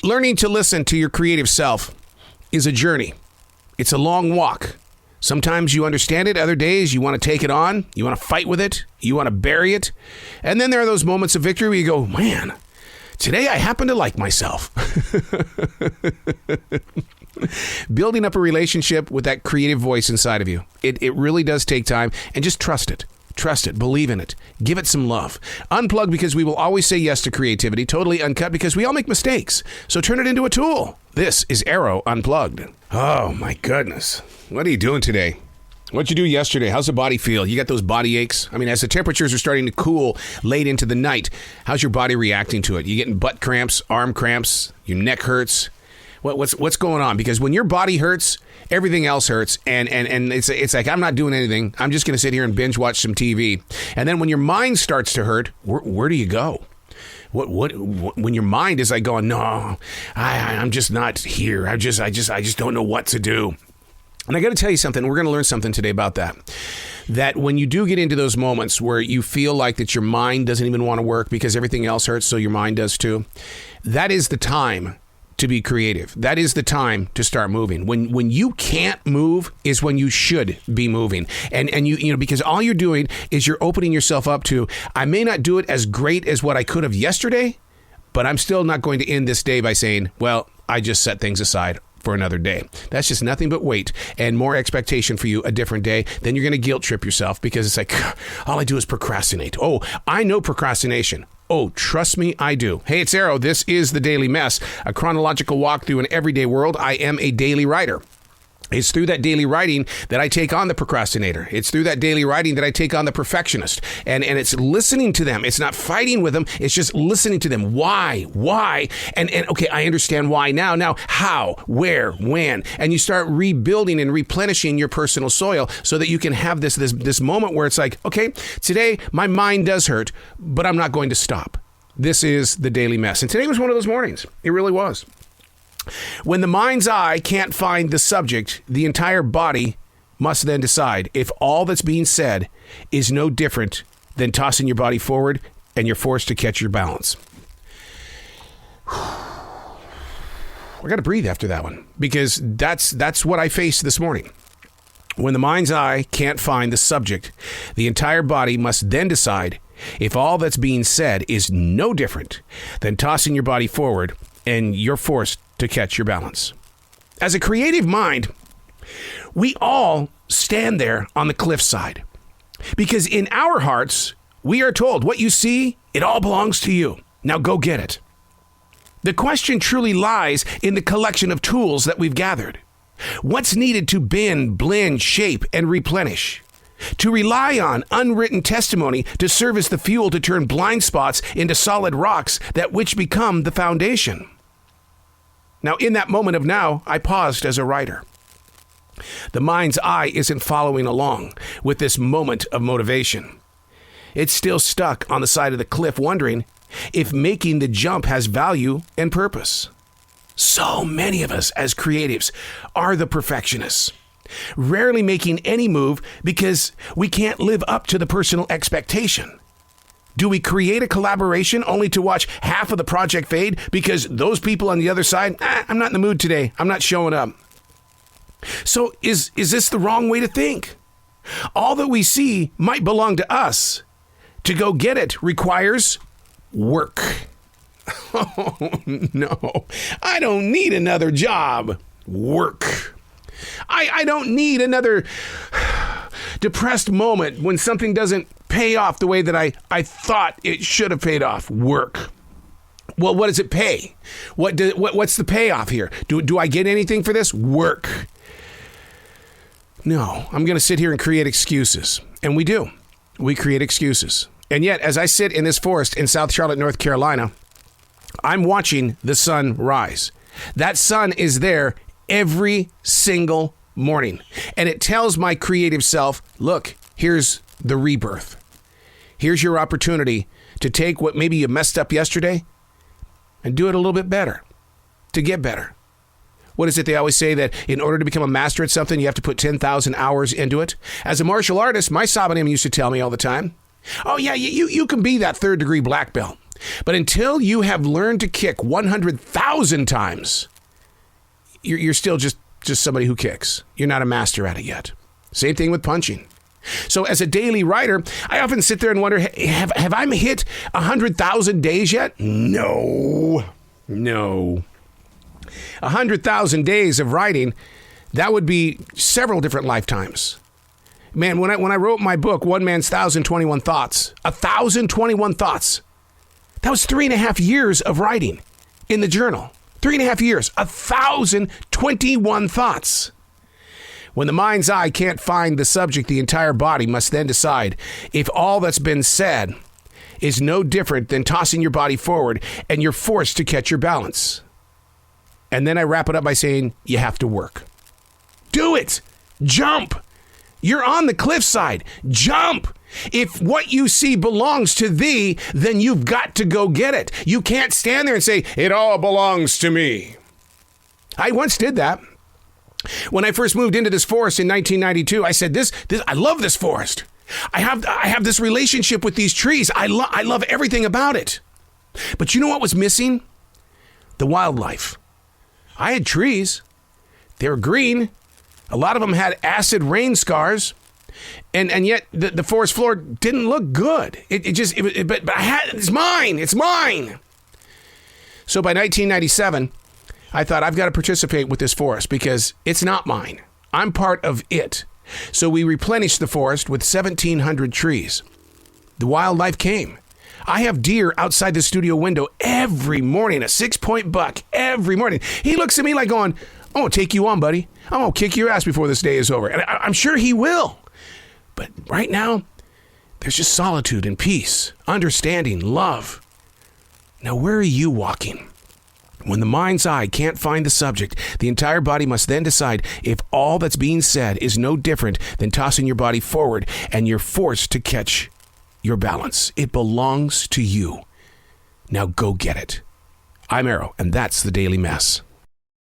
Learning to listen to your creative self is a journey. It's a long walk. Sometimes you understand it. Other days you want to take it on. You want to fight with it. You want to bury it. And then there are those moments of victory where you go, man, today I happen to like myself. Building up a relationship with that creative voice inside of you. It really does take time, and just trust it. Trust it. Believe in it. Give it some love. Unplug, because we will always say yes to creativity. Totally uncut, because we all make mistakes. So turn it into a tool. This is Arroe Unplugged. Oh, my goodness. What are you doing today? What'd you do yesterday? How's the body feel? You got those body aches? I mean, as the temperatures are starting to cool late into the night, how's your body reacting to it? You getting butt cramps, arm cramps, your neck hurts? What's going on? Because when your body hurts, everything else hurts, and it's like, I'm not doing anything. I'm just going to sit here and binge watch some TV. And then when your mind starts to hurt, where do you go? When your mind is like going, no, I'm just not here. I just don't know what to do. And I got to tell you something. We're going to learn something today about that. That when you do get into those moments where you feel like that your mind doesn't even want to work because everything else hurts, so your mind does too, that is the time to be creative. That is the time to start moving. When you can't move is when you should be moving. And you know, because all you're doing is you're opening yourself up to, I may not do it as great as what I could have yesterday, but I'm still not going to end this day by saying, well, I just set things aside for another day. That's just nothing but weight and more expectation for you a different day. Then you're going to guilt trip yourself because it's like, all I do is procrastinate. Oh, I know procrastination. Oh, trust me, I do. Hey, it's Arroe. This is The Daily Mess, a chronological walk through an everyday world. I am a daily writer. It's through that daily writing that I take on the procrastinator. It's through that daily writing that I take on the perfectionist. And it's listening to them. It's not fighting with them. It's just listening to them. Why? And okay, I understand why now. Now, how, where, when? And you start rebuilding and replenishing your personal soil so that you can have this moment where it's like, okay, today my mind does hurt, but I'm not going to stop. This is The Daily Mess. And today was one of those mornings. It really was. When the mind's eye can't find the subject, the entire body must then decide if all that's being said is no different than tossing your body forward and you're forced to catch your balance. I got to breathe after that one because that's what I faced this morning. When the mind's eye can't find the subject, the entire body must then decide if all that's being said is no different than tossing your body forward and you're forced to catch your balance. As a creative mind, we all stand there on the cliffside because in our hearts, we are told what you see, it all belongs to you. Now go get it. The question truly lies in the collection of tools that we've gathered. What's needed to bend, blend, shape, and replenish? To rely on unwritten testimony to serve as the fuel to turn blind spots into solid rocks that which become the foundation. Now, in that moment of now, I paused as a writer. The mind's eye isn't following along with this moment of motivation. It's still stuck on the side of the cliff wondering if making the jump has value and purpose. So many of us as creatives are the perfectionists, rarely making any move because we can't live up to the personal expectation. Do we create a collaboration only to watch half of the project fade because those people on the other side, I'm not in the mood today, I'm not showing up? So is this the wrong way to think? All that we see might belong to us. To go get it requires work. Oh, no, I don't need another job. Work. I don't need another depressed moment when something doesn't pay off the way that I thought it should have paid off. Work. Well, what does it pay? What's the payoff here? Do I get anything for this? Work. No, I'm going to sit here and create excuses. And we do. We create excuses. And yet, as I sit in this forest in South Charlotte, North Carolina, I'm watching the sun rise. That sun is there every single morning. And it tells my creative self, look, here's the rebirth. Here's your opportunity to take what maybe you messed up yesterday and do it a little bit better, to get better. What is it they always say, that in order to become a master at something, you have to put 10,000 hours into it? As a martial artist, my Sabanim used to tell me all the time, oh yeah, you can be that 3rd degree black belt. But until you have learned to kick 100,000 times, you're still just somebody who kicks. You're not a master at it yet. Same thing with punching. So as a daily writer, I often sit there and wonder, have I hit 100,000 days yet? No. 100,000 days of writing, that would be several different lifetimes. Man, when I wrote my book, One Man's 1,021 Thoughts, 1,021 thoughts, that was 3.5 years of writing in the journal. 3.5 years, 1,021 thoughts. When the mind's eye can't find the subject, the entire body must then decide if all that's been said is no different than tossing your body forward and you're forced to catch your balance. And then I wrap it up by saying, you have to work. Do it. Jump. You're on the cliffside. Jump. If what you see belongs to thee, then you've got to go get it. You can't stand there and say, it all belongs to me. I once did that. When I first moved into this forest in 1992, I said, this I love this forest. I have this relationship with these trees. I love everything about it. But you know what was missing? The wildlife. I had trees. They were green. A lot of them had acid rain scars. And yet the forest floor didn't look good. But it's mine. It's mine. So by 1997, I thought I've got to participate with this forest because it's not mine. I'm part of it. So we replenished the forest with 1,700 trees. The wildlife came. I have deer outside the studio window every morning, a 6-point buck every morning. He looks at me like going, I'm going to take you on, buddy. I'm going to kick your ass before this day is over. And I'm sure he will. But right now, there's just solitude and peace, understanding, love. Now, where are you walking? When the mind's eye can't find the subject, the entire body must then decide if all that's being said is no different than tossing your body forward and you're forced to catch your balance. It belongs to you. Now go get it. I'm Arroe, and that's the Daily Mess.